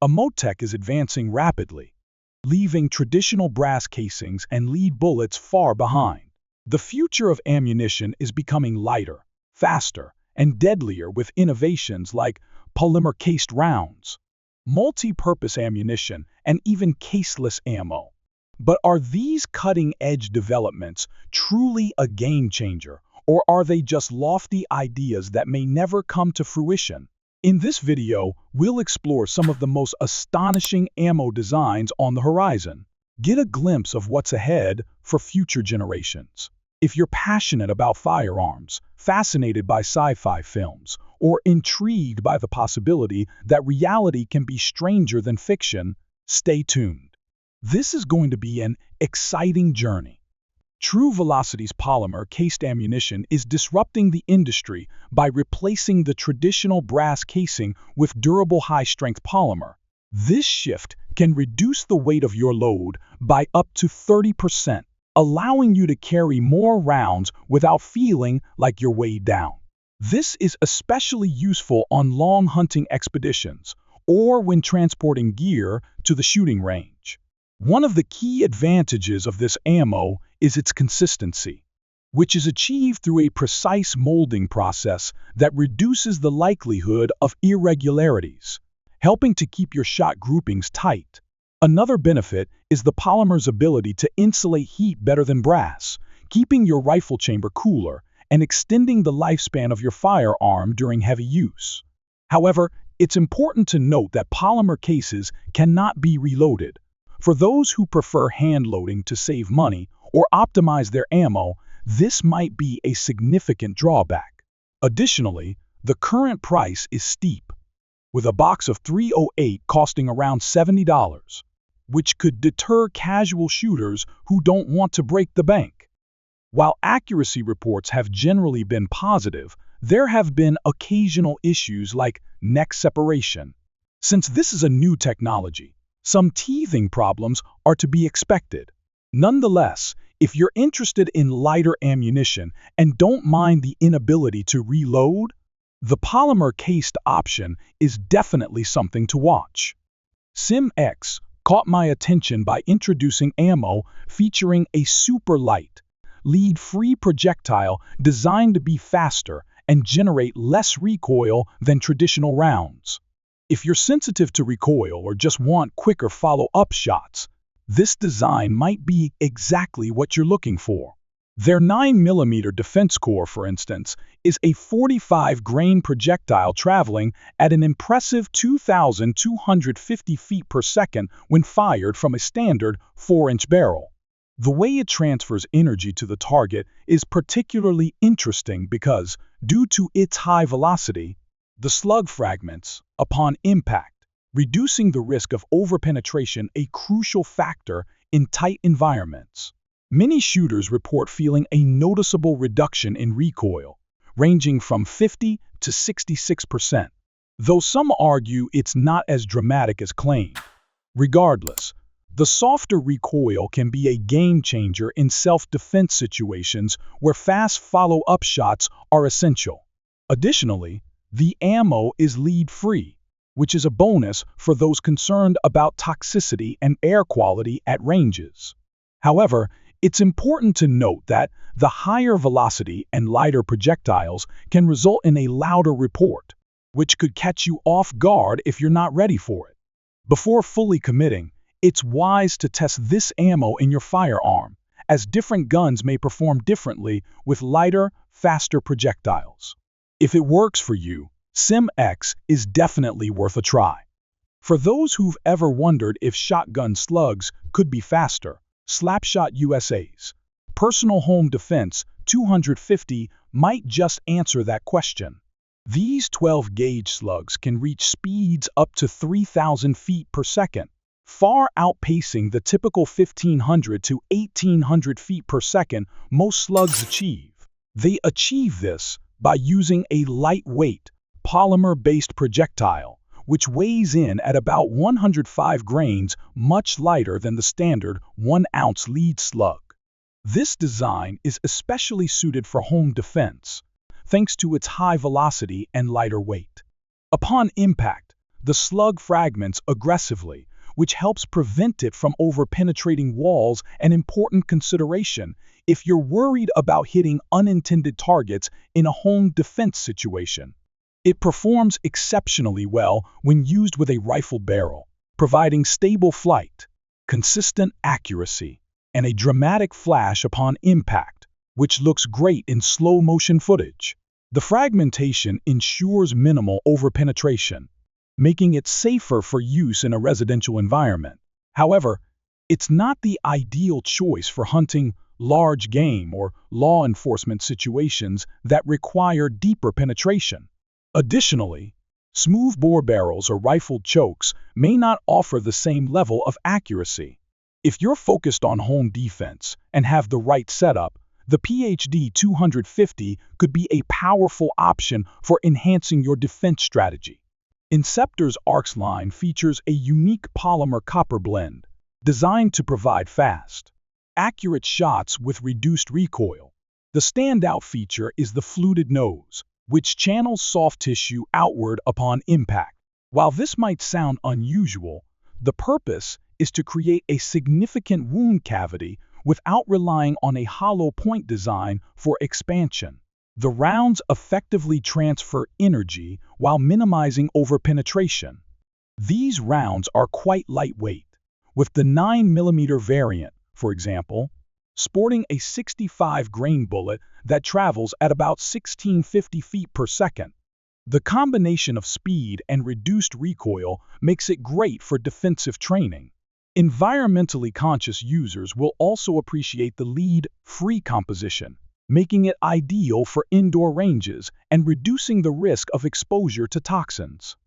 Amotec is advancing rapidly, leaving traditional brass casings and lead bullets far behind. The future of ammunition is becoming lighter, faster, and deadlier with innovations like polymer-cased rounds, multi-purpose ammunition, and even caseless ammo. But are these cutting-edge developments truly a game-changer, or are they just lofty ideas that may never come to fruition? In this video, we'll explore some of the most astonishing ammo designs on the horizon. Get a glimpse of what's ahead for future generations. If you're passionate about firearms, fascinated by sci-fi films, or intrigued by the possibility that reality can be stranger than fiction, stay tuned. This is going to be an exciting journey. True Velocity's polymer-cased ammunition is disrupting the industry by replacing the traditional brass casing with durable high-strength polymer. This shift can reduce the weight of your load by up to 30%, allowing you to carry more rounds without feeling like you're weighed down. This is especially useful on long hunting expeditions or when transporting gear to the shooting range. One of the key advantages of this ammo is its consistency, which is achieved through a precise molding process that reduces the likelihood of irregularities, helping to keep your shot groupings tight. Another benefit is the polymer's ability to insulate heat better than brass, keeping your rifle chamber cooler and extending the lifespan of your firearm during heavy use. However, it's important to note that polymer cases cannot be reloaded. For those who prefer hand loading to save money or optimize their ammo, this might be a significant drawback. Additionally, the current price is steep, with a box of 308 costing around $70, which could deter casual shooters who don't want to break the bank. While accuracy reports have generally been positive, there have been occasional issues like neck separation. Since this is a new technology, some teething problems are to be expected. Nonetheless, if you're interested in lighter ammunition and don't mind the inability to reload, the polymer-cased option is definitely something to watch. SimX caught my attention by introducing ammo featuring a super light, lead-free projectile designed to be faster and generate less recoil than traditional rounds. If you're sensitive to recoil or just want quicker follow-up shots, this design might be exactly what you're looking for. Their 9mm defense core, for instance, is a 45-grain projectile traveling at an impressive 2,250 feet per second when fired from a standard 4-inch barrel. The way it transfers energy to the target is particularly interesting because, due to its high velocity, the slug fragments upon impact, reducing the risk of overpenetration, a crucial factor in tight environments. Many shooters report feeling a noticeable reduction in recoil, ranging from 50 to 66%, though some argue it's not as dramatic as claimed. Regardless, the softer recoil can be a game-changer in self-defense situations where fast follow-up shots are essential. Additionally, the ammo is lead-free, which is a bonus for those concerned about toxicity and air quality at ranges. However, it's important to note that the higher velocity and lighter projectiles can result in a louder report, which could catch you off guard if you're not ready for it. Before fully committing, it's wise to test this ammo in your firearm, as different guns may perform differently with lighter, faster projectiles. If it works for you, SimX is definitely worth a try. For those who've ever wondered if shotgun slugs could be faster, Slapshot USA's Personal Home Defense 250 might just answer that question. These 12-gauge slugs can reach speeds up to 3,000 feet per second, far outpacing the typical 1,500 to 1,800 feet per second most slugs achieve. They achieve this by using a lightweight, polymer-based projectile, which weighs in at about 105 grains, much lighter than the standard 1-ounce lead slug. This design is especially suited for home defense, thanks to its high velocity and lighter weight. Upon impact, the slug fragments aggressively, which helps prevent it from over-penetrating walls, an important consideration if you're worried about hitting unintended targets in a home defense situation. It performs exceptionally well when used with a rifle barrel, providing stable flight, consistent accuracy, and a dramatic flash upon impact, which looks great in slow-motion footage. The fragmentation ensures minimal over-penetration, making it safer for use in a residential environment. However, it's not the ideal choice for hunting large game or law enforcement situations that require deeper penetration. Additionally, smoothbore barrels or rifled chokes may not offer the same level of accuracy. If you're focused on home defense and have the right setup, the PhD 250 could be a powerful option for enhancing your defense strategy. Inceptor's ARCS line features a unique polymer copper blend, designed to provide fast, accurate shots with reduced recoil. The standout feature is the fluted nose, which channels soft tissue outward upon impact. While this might sound unusual, the purpose is to create a significant wound cavity without relying on a hollow point design for expansion. The rounds effectively transfer energy while minimizing over-penetration. These rounds are quite lightweight, with the 9mm variant, for example, sporting a 65-grain bullet that travels at about 1650 feet per second. The combination of speed and reduced recoil makes it great for defensive training. Environmentally conscious users will also appreciate the lead-free composition, making it ideal for indoor ranges and reducing the risk of exposure to toxins.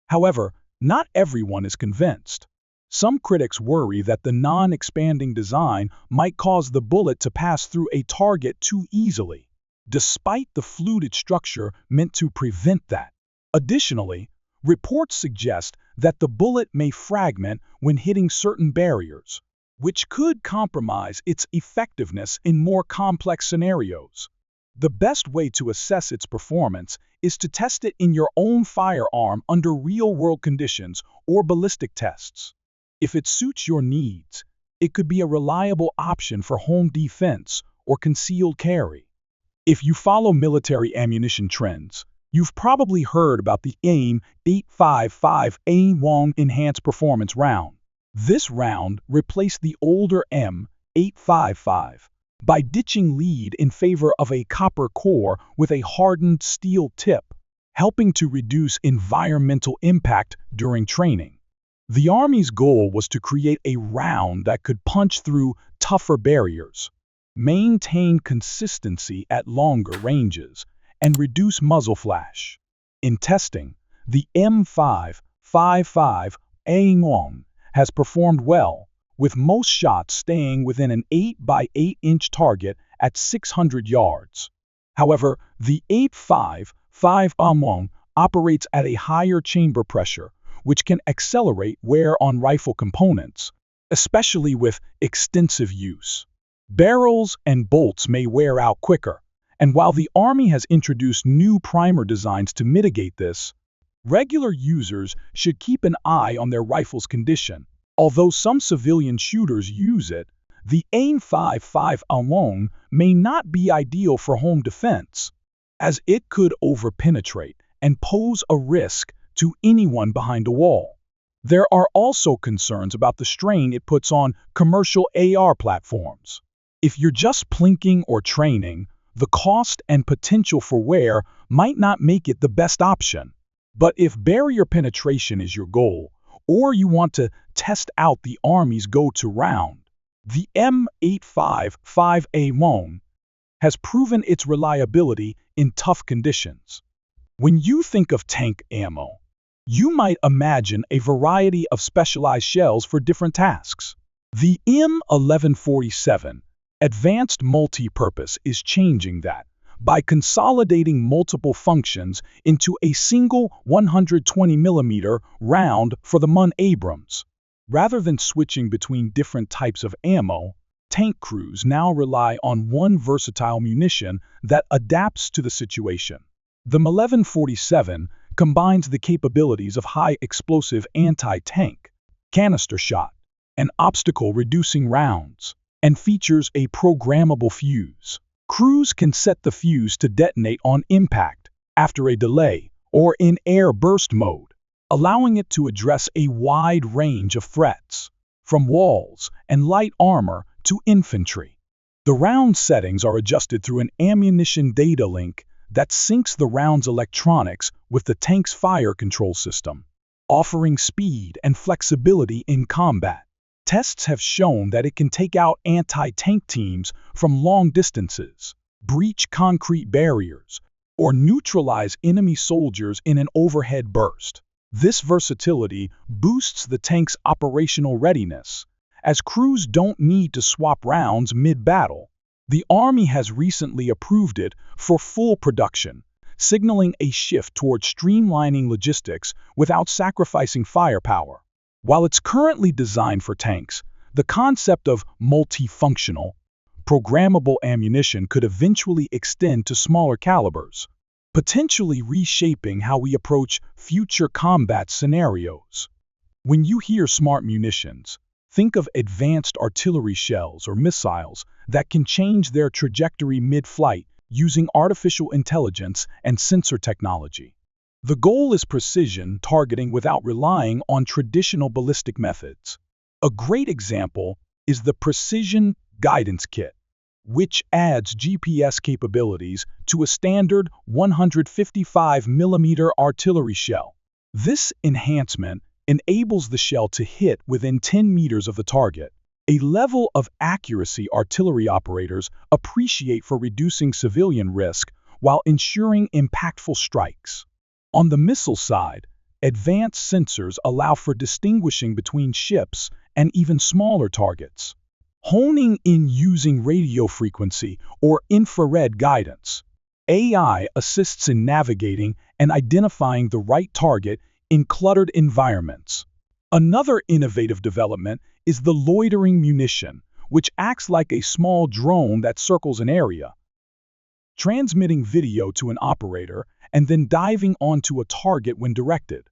However, not everyone is convinced. Some critics worry that the non-expanding design might cause the bullet to pass through a target too easily, despite the fluted structure meant to prevent that. Additionally, reports suggest that the bullet may fragment when hitting certain barriers, which could compromise its effectiveness in more complex scenarios. The best way to assess its performance is to test it in your own firearm under real-world conditions or ballistic tests. If it suits your needs, it could be a reliable option for home defense or concealed carry. If you follow military ammunition trends, you've probably heard about the AIM 855 A1 Enhanced Performance round. This round replaced the older M855 by ditching lead in favor of a copper core with a hardened steel tip, helping to reduce environmental impact during training. The Army's goal was to create a round that could punch through tougher barriers, maintain consistency at longer ranges, and reduce muzzle flash. In testing, the M555 A1 has performed well, with most shots staying within an 8x8-inch target at 600 yards. However, the 855 A1 operates at a higher chamber pressure, which can accelerate wear on rifle components, especially with extensive use. Barrels and bolts may wear out quicker, and while the Army has introduced new primer designs to mitigate this, regular users should keep an eye on their rifle's condition. Although some civilian shooters use it, the AIM-55 alone may not be ideal for home defense, as it could over-penetrate and pose a risk to anyone behind a wall. There are also concerns about the strain it puts on commercial AR platforms. If you're just plinking or training, the cost and potential for wear might not make it the best option. But if barrier penetration is your goal, or you want to test out the Army's go-to round, the M855A1 has proven its reliability in tough conditions. When you think of tank ammo, you might imagine a variety of specialized shells for different tasks. The M1147 Advanced Multipurpose is changing that by consolidating multiple functions into a single 120mm round for the MUN Abrams. Rather than switching between different types of ammo, tank crews now rely on one versatile munition that adapts to the situation. The M1147 combines the capabilities of high-explosive anti-tank, canister shot, and obstacle-reducing rounds, and features a programmable fuse. Crews can set the fuse to detonate on impact, after a delay, or in air burst mode, allowing it to address a wide range of threats, from walls and light armor to infantry. The round settings are adjusted through an ammunition data link that syncs the round's electronics with the tank's fire control system, offering speed and flexibility in combat. Tests have shown that it can take out anti-tank teams from long distances, breach concrete barriers, or neutralize enemy soldiers in an overhead burst. This versatility boosts the tank's operational readiness, as crews don't need to swap rounds mid-battle. The Army has recently approved it for full production, signaling a shift toward streamlining logistics without sacrificing firepower. While it's currently designed for tanks, the concept of multifunctional, programmable ammunition could eventually extend to smaller calibers, potentially reshaping how we approach future combat scenarios. When you hear smart munitions, think of advanced artillery shells or missiles that can change their trajectory mid-flight using artificial intelligence and sensor technology. The goal is precision targeting without relying on traditional ballistic methods. A great example is the Precision Guidance Kit, which adds GPS capabilities to a standard 155mm artillery shell. This enhancement enables the shell to hit within 10 meters of the target, a level of accuracy artillery operators appreciate for reducing civilian risk while ensuring impactful strikes. On the missile side, advanced sensors allow for distinguishing between ships and even smaller targets, honing in using radio frequency or infrared guidance. AI assists in navigating and identifying the right target in cluttered environments. Another innovative development is the loitering munition, which acts like a small drone that circles an area, transmitting video to an operator and then diving onto a target when directed.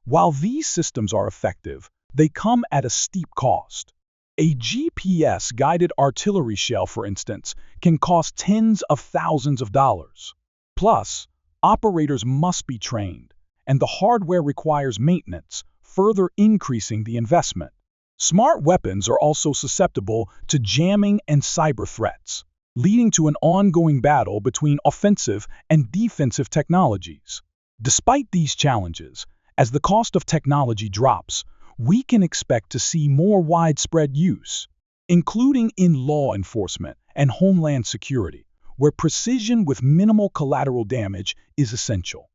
While these systems are effective, they come at a steep cost. A GPS-guided artillery shell, for instance, can cost tens of thousands of dollars. Plus, operators must be trained, and the hardware requires maintenance, further increasing the investment. Smart weapons are also susceptible to jamming and cyber threats, leading to an ongoing battle between offensive and defensive technologies. Despite these challenges, as the cost of technology drops, we can expect to see more widespread use, including in law enforcement and homeland security, where precision with minimal collateral damage is essential.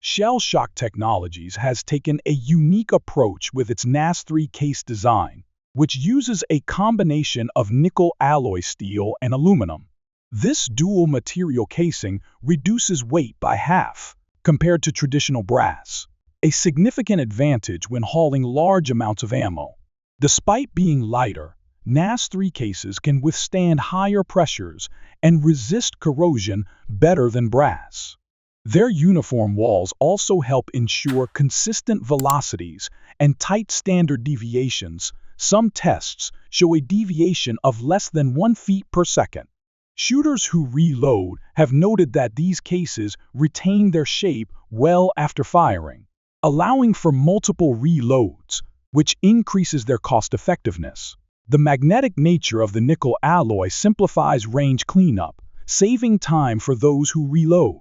Shell Shock Technologies has taken a unique approach with its NAS3 case design, which uses a combination of nickel alloy steel and aluminum. This dual material casing reduces weight by half compared to traditional brass, a significant advantage when hauling large amounts of ammo. Despite being lighter, NAS3 cases can withstand higher pressures and resist corrosion better than brass. Their uniform walls also help ensure consistent velocities and tight standard deviations. Some tests show a deviation of less than 1 foot per second. Shooters who reload have noted that these cases retain their shape well after firing, allowing for multiple reloads, which increases their cost-effectiveness. The magnetic nature of the nickel alloy simplifies range cleanup, saving time for those who reload.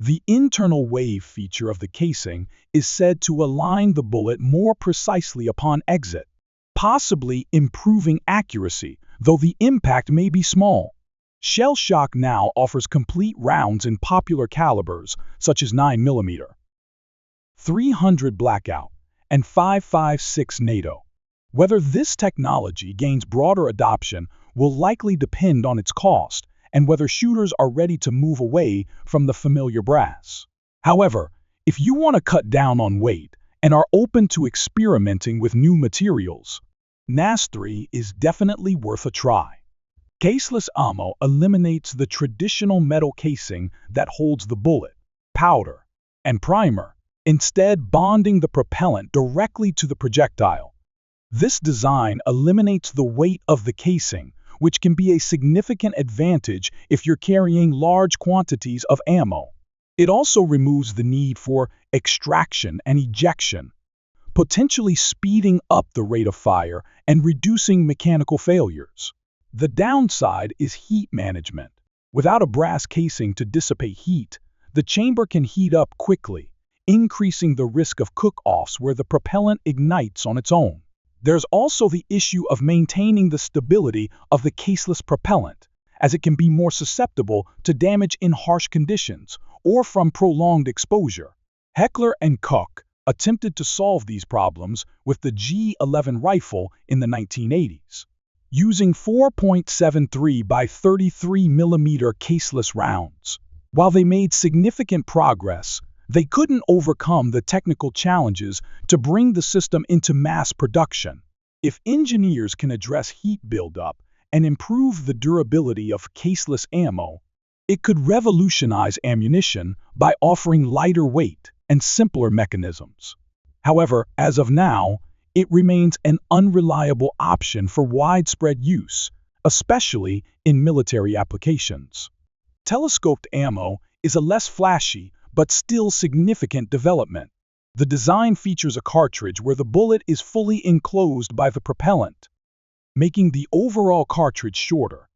The internal wave feature of the casing is said to align the bullet more precisely upon exit, possibly improving accuracy, though the impact may be small. Shell Shock now offers complete rounds in popular calibers such as 9mm, 300 Blackout, and 5.56 NATO. Whether this technology gains broader adoption will likely depend on its cost and whether shooters are ready to move away from the familiar brass. However, if you want to cut down on weight and are open to experimenting with new materials, NAS3 is definitely worth a try. Caseless ammo eliminates the traditional metal casing that holds the bullet, powder, and primer, instead bonding the propellant directly to the projectile. This design eliminates the weight of the casing, which can be a significant advantage if you're carrying large quantities of ammo. It also removes the need for extraction and ejection, potentially speeding up the rate of fire and reducing mechanical failures. The downside is heat management. Without a brass casing to dissipate heat, the chamber can heat up quickly, increasing the risk of cook-offs where the propellant ignites on its own. There's also the issue of maintaining the stability of the caseless propellant, as it can be more susceptible to damage in harsh conditions or from prolonged exposure. Heckler & Koch attempted to solve these problems with the G11 rifle in the 1980s. Using 4.73 by 33 mm caseless rounds. While they made significant progress, they couldn't overcome the technical challenges to bring the system into mass production. If engineers can address heat buildup and improve the durability of caseless ammo, it could revolutionize ammunition by offering lighter weight and simpler mechanisms. However, as of now, it remains an unreliable option for widespread use, especially in military applications. Telescoped ammo is a less flashy but still significant development. The design features a cartridge where the bullet is fully enclosed by the propellant, making the overall cartridge shorter.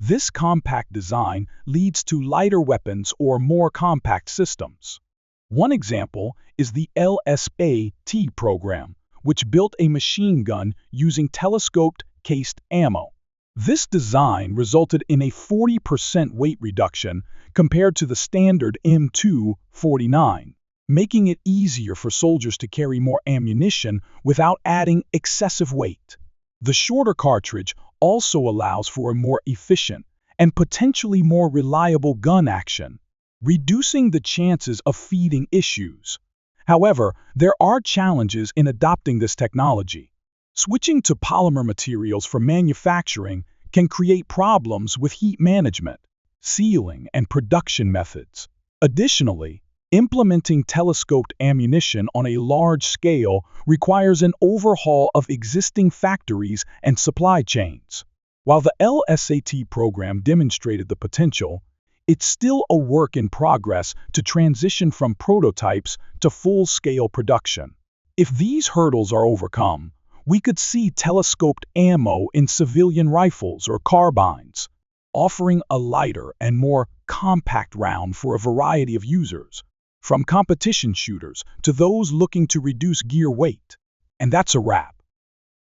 This compact design leads to lighter weapons or more compact systems. One example is the LSAT program, which built a machine gun using telescoped cased ammo. This design resulted in a 40% weight reduction compared to the standard M249, making it easier for soldiers to carry more ammunition without adding excessive weight. The shorter cartridge also allows for a more efficient and potentially more reliable gun action, reducing the chances of feeding issues. However, there are challenges in adopting this technology. Switching to polymer materials for manufacturing can create problems with heat management, sealing, and production methods. Additionally, implementing telescoped ammunition on a large scale requires an overhaul of existing factories and supply chains. While the LSAT program demonstrated the potential, it's still a work in progress to transition from prototypes to full-scale production. If these hurdles are overcome, we could see telescoped ammo in civilian rifles or carbines, offering a lighter and more compact round for a variety of users, from competition shooters to those looking to reduce gear weight. And that's a wrap.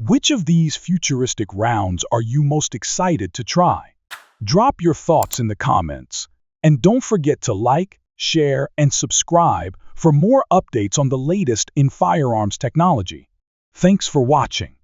Which of these futuristic rounds are you most excited to try? Drop your thoughts in the comments, and don't forget to like, share, and subscribe for more updates on the latest in firearms technology. Thanks for watching.